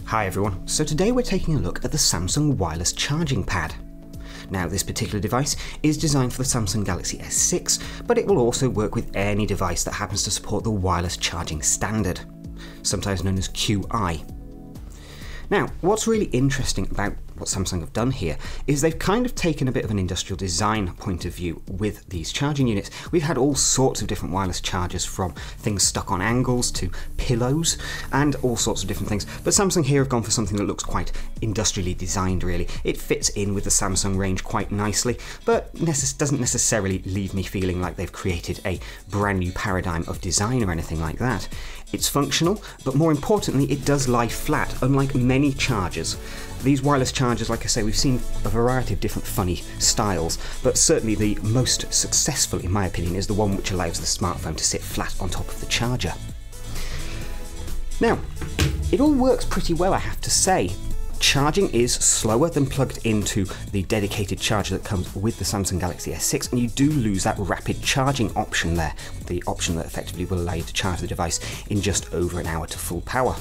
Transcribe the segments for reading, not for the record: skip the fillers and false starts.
Hi everyone, so today we're taking a look at the Samsung wireless charging pad. Now this particular device is designed for the Samsung Galaxy S6, but it will also work with any device that happens to support the wireless charging standard, sometimes known as QI. Now, what's really interesting about what Samsung have done here is they've kind of taken a bit of an industrial design point of view with these charging units. We've had all sorts of different wireless chargers, from things stuck on angles to pillows and all sorts of different things, but Samsung here have gone for something that looks quite industrially designed really. It fits in with the Samsung range quite nicely, but doesn't necessarily leave me feeling like they've created a brand new paradigm of design or anything like that. It's functional, but more importantly, it does lie flat, unlike many chargers. These wireless chargers, like I say, we've seen a variety of different funny styles, but certainly the most successful, in my opinion, is the one which allows the smartphone to sit flat on top of the charger. Now, it all works pretty well, I have to say. Charging is slower than plugged into the dedicated charger that comes with the Samsung Galaxy S6, and you do lose that rapid charging option there, the option that effectively will allow you to charge the device in just over an hour to full power.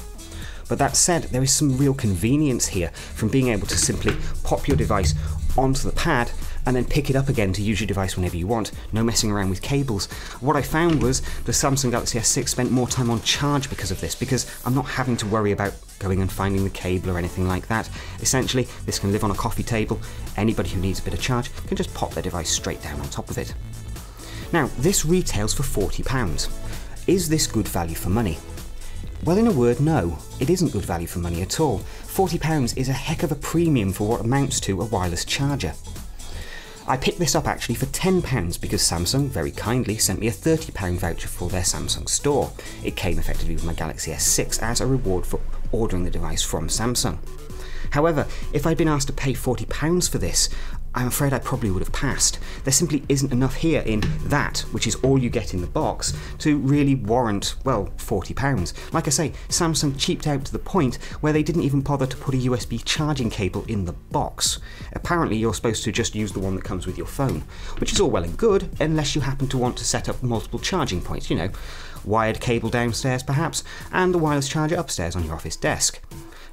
But that said, there is some real convenience here from being able to simply pop your device onto the pad and then pick it up again to use your device whenever you want. No messing around with cables. What I found was the Samsung Galaxy S6 spent more time on charge because of this, because I'm not having to worry about going and finding the cable or anything like that. Essentially, this can live on a coffee table. Anybody who needs a bit of charge can just pop their device straight down on top of it. Now, this retails for £40. Is this good value for money? Well, in a word, no, it isn't good value for money at all. £40 is a heck of a premium for what amounts to a wireless charger. I picked this up actually for £10 because Samsung very kindly sent me a £30 voucher for their Samsung store. It came effectively with my Galaxy S6 as a reward for ordering the device from Samsung. However, if I'd been asked to pay £40 for this, I'm afraid I probably would have passed. There simply isn't enough here in that, which is all you get in the box, to really warrant, well, £40. Like I say, Samsung cheaped out to the point where they didn't even bother to put a USB charging cable in the box. Apparently you're supposed to just use the one that comes with your phone, which is all well and good, unless you happen to want to set up multiple charging points, you know, wired cable downstairs perhaps, and the wireless charger upstairs on your office desk.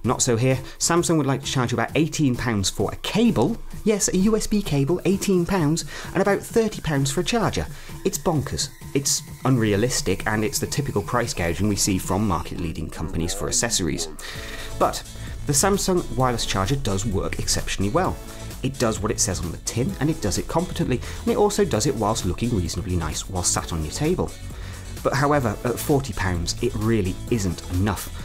Not so here. Samsung would like to charge you about £18 for a cable, yes, a USB cable, £18, and about £30 for a charger. It's bonkers. It's unrealistic, and it's the typical price gouging we see from market-leading companies for accessories. But the Samsung wireless charger does work exceptionally well. It does what it says on the tin, and it does it competently, and it also does it whilst looking reasonably nice while sat on your table. But however, at £40, it really isn't enough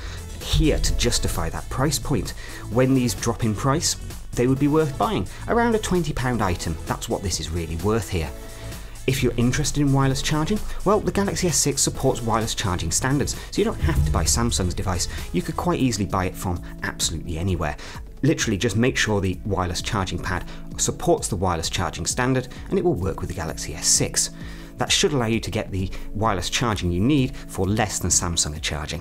here to justify that price point. When these drop in price, they would be worth buying. Around a £20 item, that's what this is really worth here. If you're interested in wireless charging, well, the Galaxy S6 supports wireless charging standards, so you don't have to buy Samsung's device. You could quite easily buy it from absolutely anywhere. Literally just make sure the wireless charging pad supports the wireless charging standard, and it will work with the Galaxy S6. That should allow you to get the wireless charging you need for less than Samsung are charging.